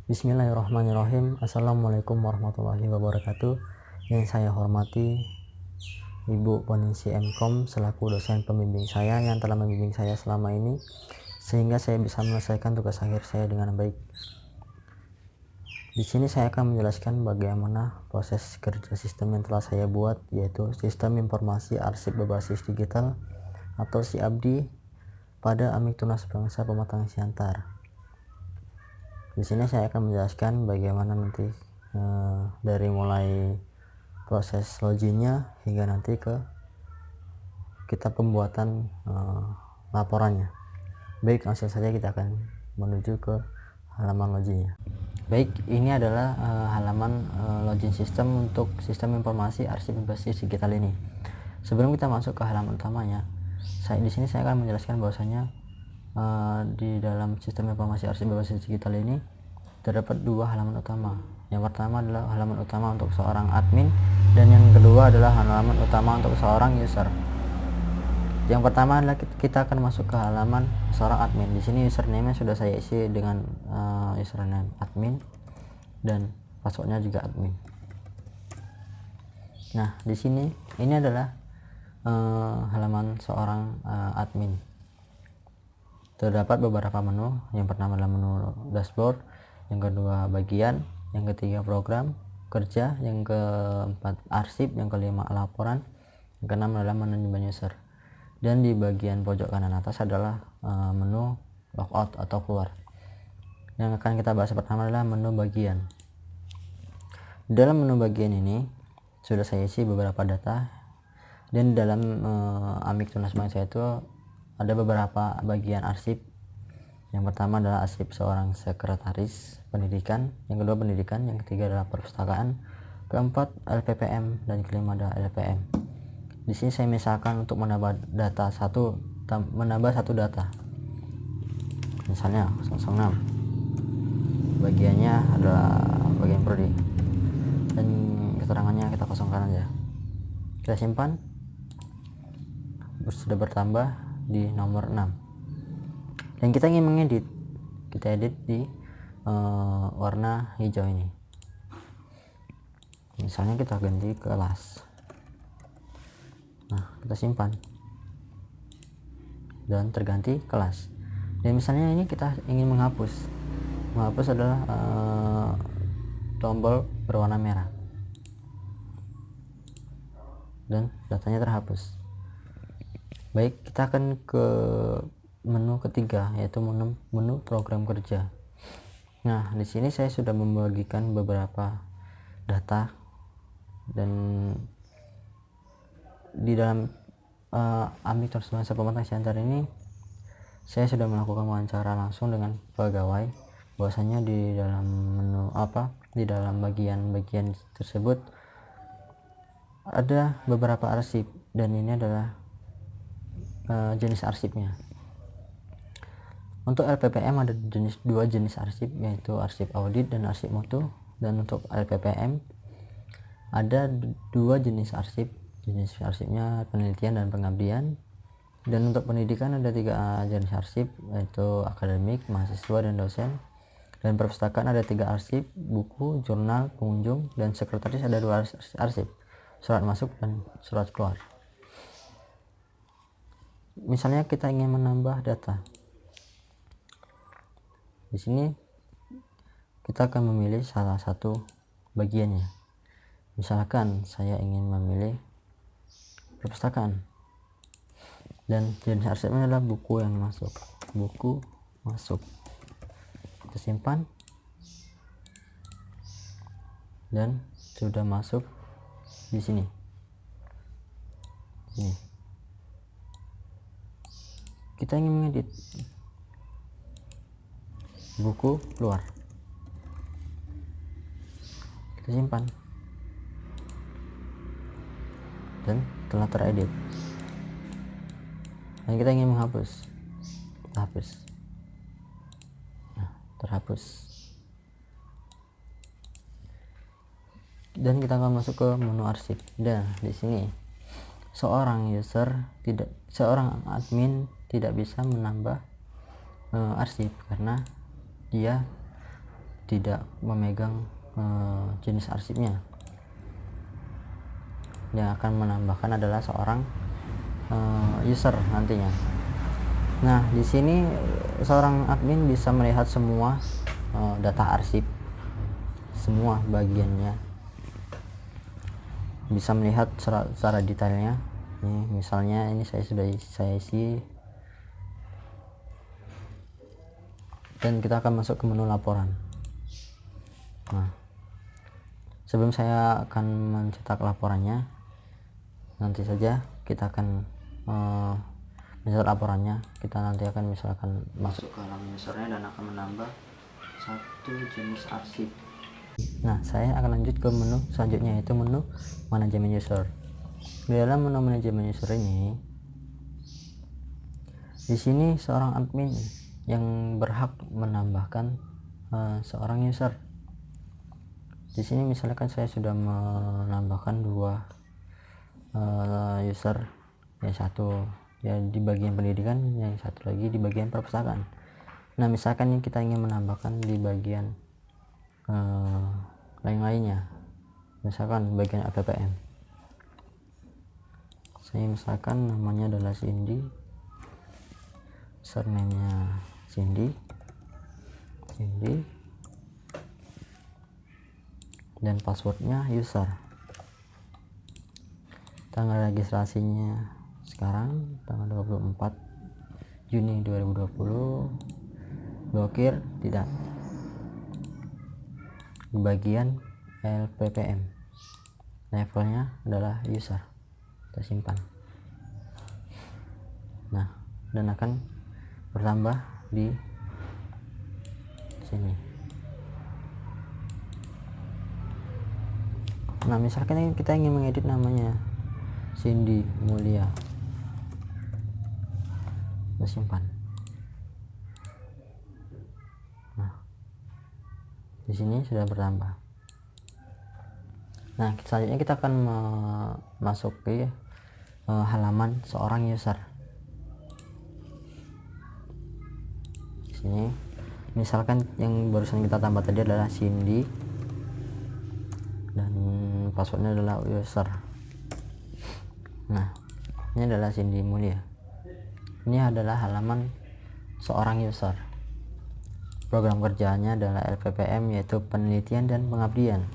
Bismillahirrahmanirrahim. Assalamualaikum warahmatullahi wabarakatuh. Yang saya hormati Ibu Ponisi Mkom selaku dosen pembimbing saya yang telah membimbing saya selama ini sehingga saya bisa menyelesaikan tugas akhir saya dengan baik. Di sini saya akan menjelaskan bagaimana proses kerja sistem yang telah saya buat, yaitu Sistem Informasi Arsip Berbasis Digital atau SIABDI pada Amik Tunas Bangsa Pematang Siantar. Di sini saya akan menjelaskan bagaimana nanti dari mulai proses loginnya hingga nanti ke kita pembuatan laporannya. Baik, langsung saja kita akan menuju ke halaman loginnya. Baik, ini adalah halaman login sistem untuk sistem informasi arsip berbasis digital ini. Sebelum kita masuk ke halaman utamanya, di sini saya akan menjelaskan bahwasanya di dalam sistem informasi arsip berbasis digital ini terdapat dua halaman utama. Yang pertama adalah halaman utama untuk seorang admin dan yang kedua adalah halaman utama untuk seorang user. Yang pertama adalah kita akan masuk ke halaman seorang admin. Di sini username sudah saya isi dengan username admin dan passwordnya juga admin. Nah, di sini ini adalah halaman seorang admin. Terdapat beberapa menu. Yang pertama adalah menu dashboard, yang kedua bagian, yang ketiga program kerja, yang keempat arsip, yang kelima laporan, yang keenam adalah manajemen user. Dan di bagian pojok kanan atas adalah menu logout atau keluar. Yang akan kita bahas pertama adalah menu bagian. Dalam menu bagian ini sudah saya isi beberapa data, dan dalam Amik Tunas Bangsa itu ada beberapa bagian arsip. Yang pertama adalah arsip seorang sekretaris pendidikan, yang kedua pendidikan, yang ketiga adalah perpustakaan, keempat LPPM, dan kelima adalah LPM. Di sini saya misalkan untuk menambah satu data. Misalnya 006. Bagiannya adalah bagian prodi. Dan keterangannya kita kosongkan aja. Kita simpan. Sudah bertambah di nomor 6. Dan kita ingin mengedit, kita edit di warna hijau ini. Misalnya kita ganti kelas. Nah, kita simpan dan terganti kelas. Dan misalnya ini kita ingin menghapus adalah tombol berwarna merah dan datanya terhapus. Baik, kita akan ke menu ketiga, yaitu menu program kerja. Nah, di sini saya sudah membagikan beberapa data, dan di dalam Amik Tunas Bangsa Pematang Siantar ini saya sudah melakukan wawancara langsung dengan pegawai, bahwasanya di dalam menu di dalam bagian-bagian tersebut ada beberapa arsip, dan ini adalah jenis arsipnya. Untuk LPPM ada dua jenis arsip, yaitu arsip audit dan arsip mutu. Dan untuk LPPM ada dua jenis arsip. Jenis arsipnya penelitian dan pengabdian. Dan untuk pendidikan ada tiga jenis arsip, yaitu akademik, mahasiswa, dan dosen. Dan perpustakaan ada tiga arsip, buku, jurnal, pengunjung, dan sekretaris ada dua arsip, surat masuk dan surat keluar. Misalnya kita ingin menambah data. Di sini kita akan memilih salah satu bagiannya. Misalkan saya ingin memilih perpustakaan, dan jenis arsipnya adalah buku yang masuk. Buku masuk. Kita simpan dan sudah masuk di sini. Ini. Kita ingin mengedit. Buku keluar. Kita simpan dan telah teredit. Dan kita ingin menghapus, kita hapus. Nah, terhapus. Dan kita akan masuk ke menu arsip. Dan di sini seorang admin tidak bisa menambah arsip karena dia tidak memegang jenis arsipnya. Yang akan menambahkan adalah seorang user nantinya. Nah, di sini seorang admin bisa melihat semua data arsip, semua bagiannya, bisa melihat secara detailnya. Nih, misalnya ini saya isi, dan kita akan masuk ke menu laporan. Nah, sebelum saya akan mencetak laporannya, nanti saja kita akan mencetak laporannya. Kita nanti akan misalkan masuk ke halaman usernya dan akan menambah satu jenis arsip. Nah, saya akan lanjut ke menu selanjutnya, yaitu menu manajemen user. Di dalam menu manajemen user ini, di sini seorang admin yang berhak menambahkan seorang user. Di sini misalkan saya sudah menambahkan 2 user, yang satu ya di bagian pendidikan, yang satu lagi di bagian perpustakaan. Nah, misalkan ini kita ingin menambahkan di bagian lain-lainnya, misalkan bagian LPPM. Saya misalkan namanya adalah Cindy, username-nya Cindy, dan passwordnya user. Tanggal registrasinya sekarang tanggal 24 Juni 2020. Blokir tidak. Di bagian LPPM, levelnya adalah user. Kita simpan. Nah, dan akan bertambah di sini. Nah, misalkan kita ingin mengedit namanya Cindy Mulia, kita simpan. Nah, di sini sudah bertambah. Nah, selanjutnya kita akan masuk ke halaman seorang user. Di sini misalkan yang barusan kita tambah tadi adalah Cindy dan passwordnya adalah user. Nah, ini adalah Cindy Mulia. Ini adalah halaman seorang user. Program kerjanya adalah LPPM, yaitu penelitian dan pengabdian.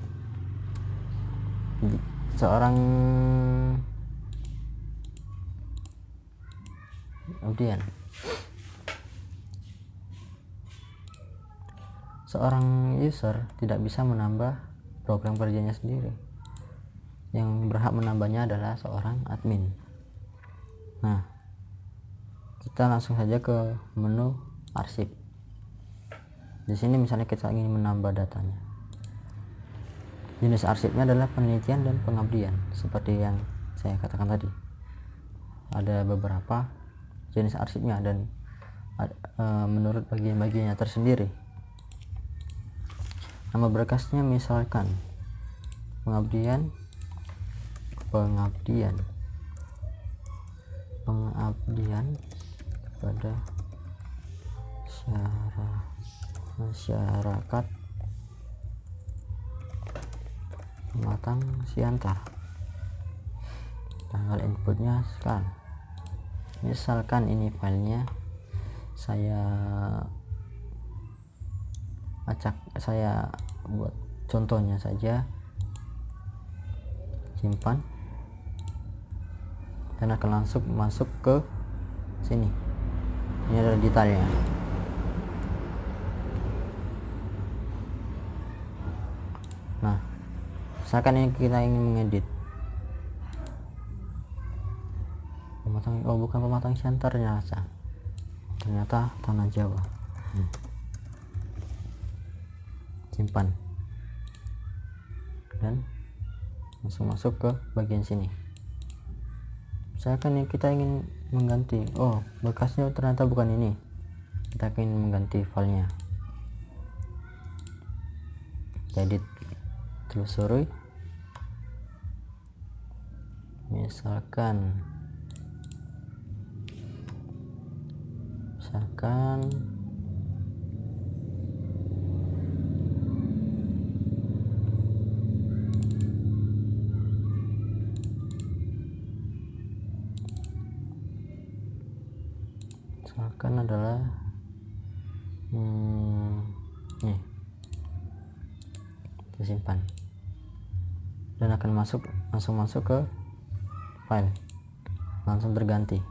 Seorang user tidak bisa menambah program kerjanya sendiri. Yang berhak menambahnya adalah seorang admin. Nah, kita langsung saja ke menu arsip. Di sini misalnya kita ingin menambah datanya. Jenis arsipnya adalah penelitian dan pengabdian, seperti yang saya katakan tadi. Ada beberapa jenis arsipnya dan menurut bagian-bagiannya tersendiri. Nama berkasnya misalkan pengabdian kepada masyarakat Pematang Siantar. Tanggal inputnya sekarang. Misalkan ini filenya saya buat contohnya saja, simpan, dan akan langsung masuk ke sini. Ini adalah detailnya. Nah, misalkan ini kita ingin mengedit bukan Pematang Siantar, ternyata Tanah Jawa. Simpan dan langsung masuk ke bagian sini. Misalkan kita ingin mengganti, berkasnya ternyata bukan ini, kita ingin mengganti filenya. Edit, telusuri, misalkan lakukan adalah nih, saya simpan dan akan langsung masuk ke file, langsung terganti.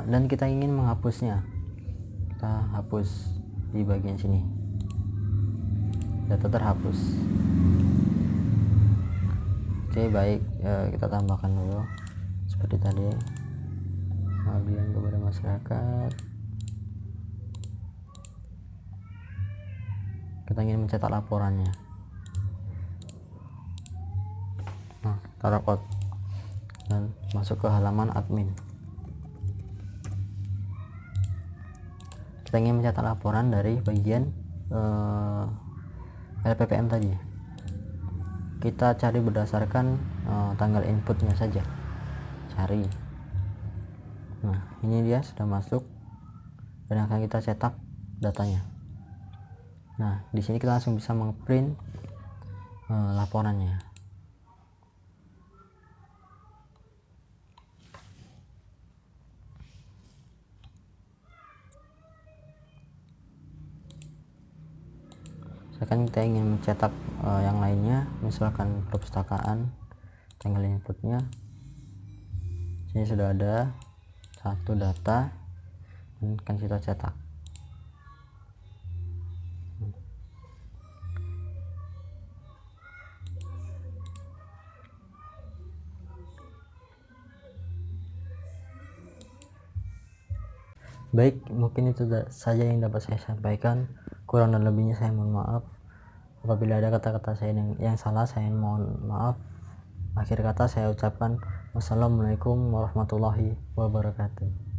Dan kita ingin menghapusnya, kita hapus di bagian sini, data terhapus. Oke, baik, kita tambahkan dulu seperti tadi, pengabdian kepada masyarakat. Kita ingin mencetak laporannya. Nah, taruh out dan masuk ke halaman admin. Kita ingin mencetak laporan dari bagian LPPM tadi. Kita cari berdasarkan tanggal inputnya saja, cari. Nah, ini dia sudah masuk dan akan kita cetak datanya. Nah, di sini kita langsung bisa mengprint laporannya. Misalkan kita ingin mencetak yang lainnya, misalkan perpustakaan, tanggal inputnya sini sudah ada satu data dan akan kita cetak. Baik, mungkin itu saja yang dapat saya sampaikan. Kurang dan lebihnya saya mohon maaf. Apabila ada kata-kata saya yang salah, saya mohon maaf. Akhir kata saya ucapkan wassalamualaikum warahmatullahi wabarakatuh.